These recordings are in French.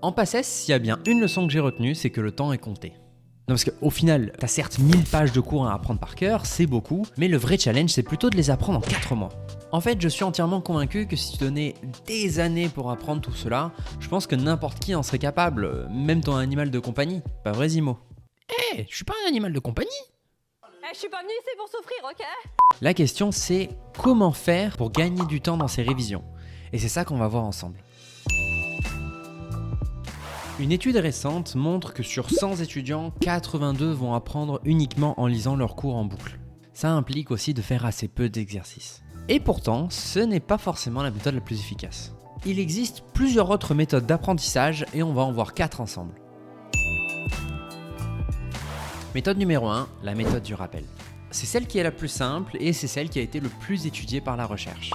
En PACES, s'il y a bien une leçon que j'ai retenue, c'est que le temps est compté. Non, parce qu'au final, t'as certes 1000 pages de cours à apprendre par cœur, c'est beaucoup, mais le vrai challenge, c'est plutôt de les apprendre en 4 mois. En fait, je suis entièrement convaincu que si tu donnais des années pour apprendre tout cela, je pense que n'importe qui en serait capable, même ton animal de compagnie. Pas vrai, Zimo? Je suis pas un animal de compagnie. Je suis pas venue ici pour souffrir, ok? La question, c'est comment faire pour gagner du temps dans ces révisions. Et c'est ça qu'on va voir ensemble. Une étude récente montre que sur 100 étudiants, 82 vont apprendre uniquement en lisant leurs cours en boucle. Ça implique aussi de faire assez peu d'exercices. Et pourtant, ce n'est pas forcément la méthode la plus efficace. Il existe plusieurs autres méthodes d'apprentissage et on va en voir 4 ensemble. Méthode numéro 1, la méthode du rappel. C'est celle qui est la plus simple et c'est celle qui a été le plus étudiée par la recherche.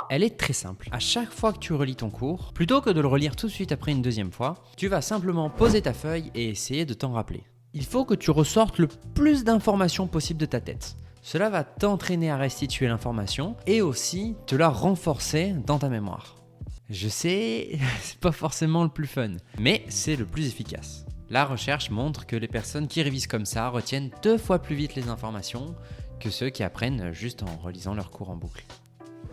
Elle est très simple. À chaque fois que tu relis ton cours, plutôt que de le relire tout de suite après une deuxième fois, tu vas simplement poser ta feuille et essayer de t'en rappeler. Il faut que tu ressortes le plus d'informations possible de ta tête. Cela va t'entraîner à restituer l'information et aussi te la renforcer dans ta mémoire. Je sais, c'est pas forcément le plus fun, mais c'est le plus efficace. La recherche montre que les personnes qui révisent comme ça retiennent 2 fois plus vite les informations que ceux qui apprennent juste en relisant leurs cours en boucle.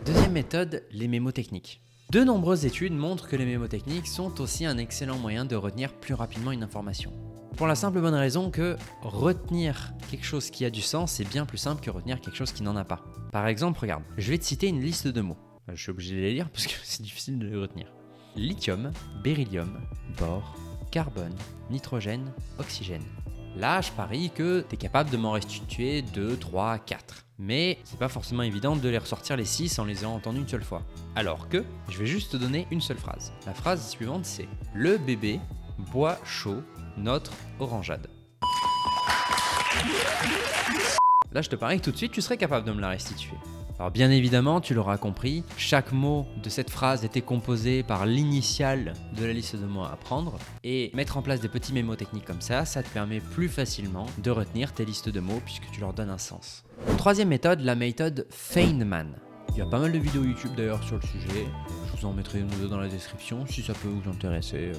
Deuxième méthode, les mémotechniques. De nombreuses études montrent que les mémotechniques sont aussi un excellent moyen de retenir plus rapidement une information. Pour la simple bonne raison que retenir quelque chose qui a du sens est bien plus simple que retenir quelque chose qui n'en a pas. Par exemple, regarde, je vais te citer une liste de mots. Je suis obligé de les lire parce que c'est difficile de les retenir. Lithium, beryllium, bore, carbone, nitrogène, oxygène. Là, je parie que tu es capable de m'en restituer 2, 3, 4. Mais c'est pas forcément évident de les ressortir les 6 en les ayant entendus une seule fois. Alors que, je vais juste te donner une seule phrase. La phrase suivante c'est « Le bébé boit chaud notre orangeade ». Là, je te parie que tout de suite, tu serais capable de me la restituer. Alors bien évidemment, tu l'auras compris, chaque mot de cette phrase était composé par l'initiale de la liste de mots à apprendre. Et mettre en place des petits mémotechniques comme ça te permet plus facilement de retenir tes listes de mots puisque tu leur donnes un sens. Troisième méthode, la méthode Feynman. Il y a pas mal de vidéos YouTube d'ailleurs sur le sujet, je vous en mettrai une ou deux dans la description si ça peut vous intéresser.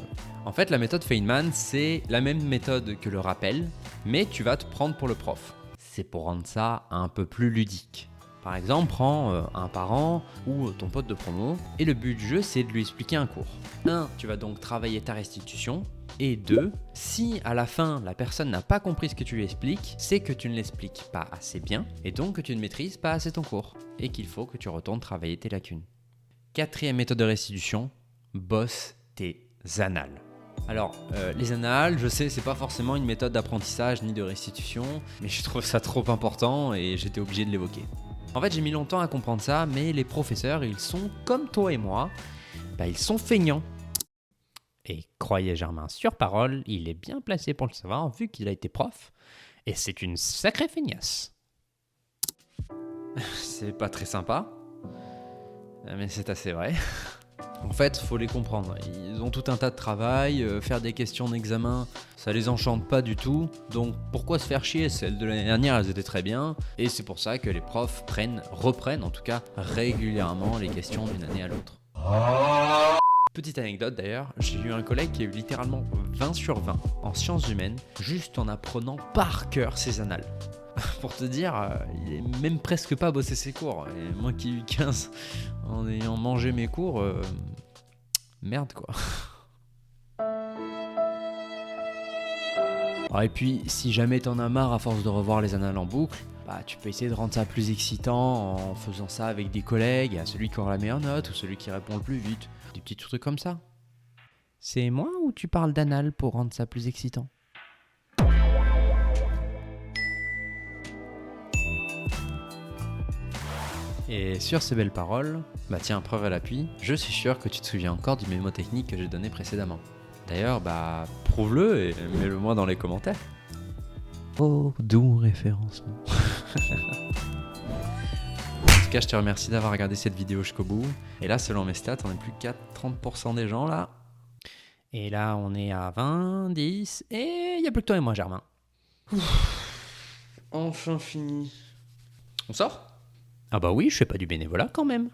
En fait, la méthode Feynman, c'est la même méthode que le rappel, mais tu vas te prendre pour le prof. C'est pour rendre ça un peu plus ludique. Par exemple, prends un parent ou ton pote de promo et le but du jeu, c'est de lui expliquer un cours. 1. Tu vas donc travailler ta restitution. Et 2. Si à la fin, la personne n'a pas compris ce que tu lui expliques, c'est que tu ne l'expliques pas assez bien et donc que tu ne maîtrises pas assez ton cours et qu'il faut que tu retournes travailler tes lacunes. Quatrième méthode de restitution, bosse tes annales. Alors, les annales, je sais, c'est pas forcément une méthode d'apprentissage ni de restitution, mais je trouve ça trop important et j'étais obligé de l'évoquer. En fait, j'ai mis longtemps à comprendre ça, mais les professeurs, ils sont comme toi et moi, ils sont feignants. Et croyez Germain sur parole, il est bien placé pour le savoir vu qu'il a été prof, et c'est une sacrée feignasse. C'est pas très sympa, mais c'est assez vrai. En fait, faut les comprendre. Ils ont tout un tas de travail, faire des questions d'examen, ça les enchante pas du tout. Donc pourquoi se faire chier? Celles de l'année dernière, elles étaient très bien. Et c'est pour ça que les profs reprennent en tout cas régulièrement les questions d'une année à l'autre. Petite anecdote d'ailleurs, j'ai eu un collègue qui a eu littéralement 20 sur 20 en sciences humaines, juste en apprenant par cœur ses annales. Pour te dire, il est même presque pas bossé ses cours. Et moi qui ai eu 15 en ayant mangé mes cours, merde quoi. Et puis, si jamais t'en as marre à force de revoir les annales en boucle, tu peux essayer de rendre ça plus excitant en faisant ça avec des collègues, à celui qui aura la meilleure note ou celui qui répond le plus vite. Des petits trucs comme ça. C'est moi ou tu parles d'annales pour rendre ça plus excitant? Et sur ces belles paroles, tiens, preuve à l'appui, je suis sûr que tu te souviens encore du mémotechnique que j'ai donné précédemment. D'ailleurs, prouve-le et mets-le moi dans les commentaires. Oh, doux référencement. En tout cas, je te remercie d'avoir regardé cette vidéo jusqu'au bout. Et là, selon mes stats, on est plus qu'à 30% des gens là. Et là, on est à 20, 10, et il n'y a plus que toi et moi, Germain. Enfin fini. On sort? Ah bah oui, je fais pas du bénévolat quand même.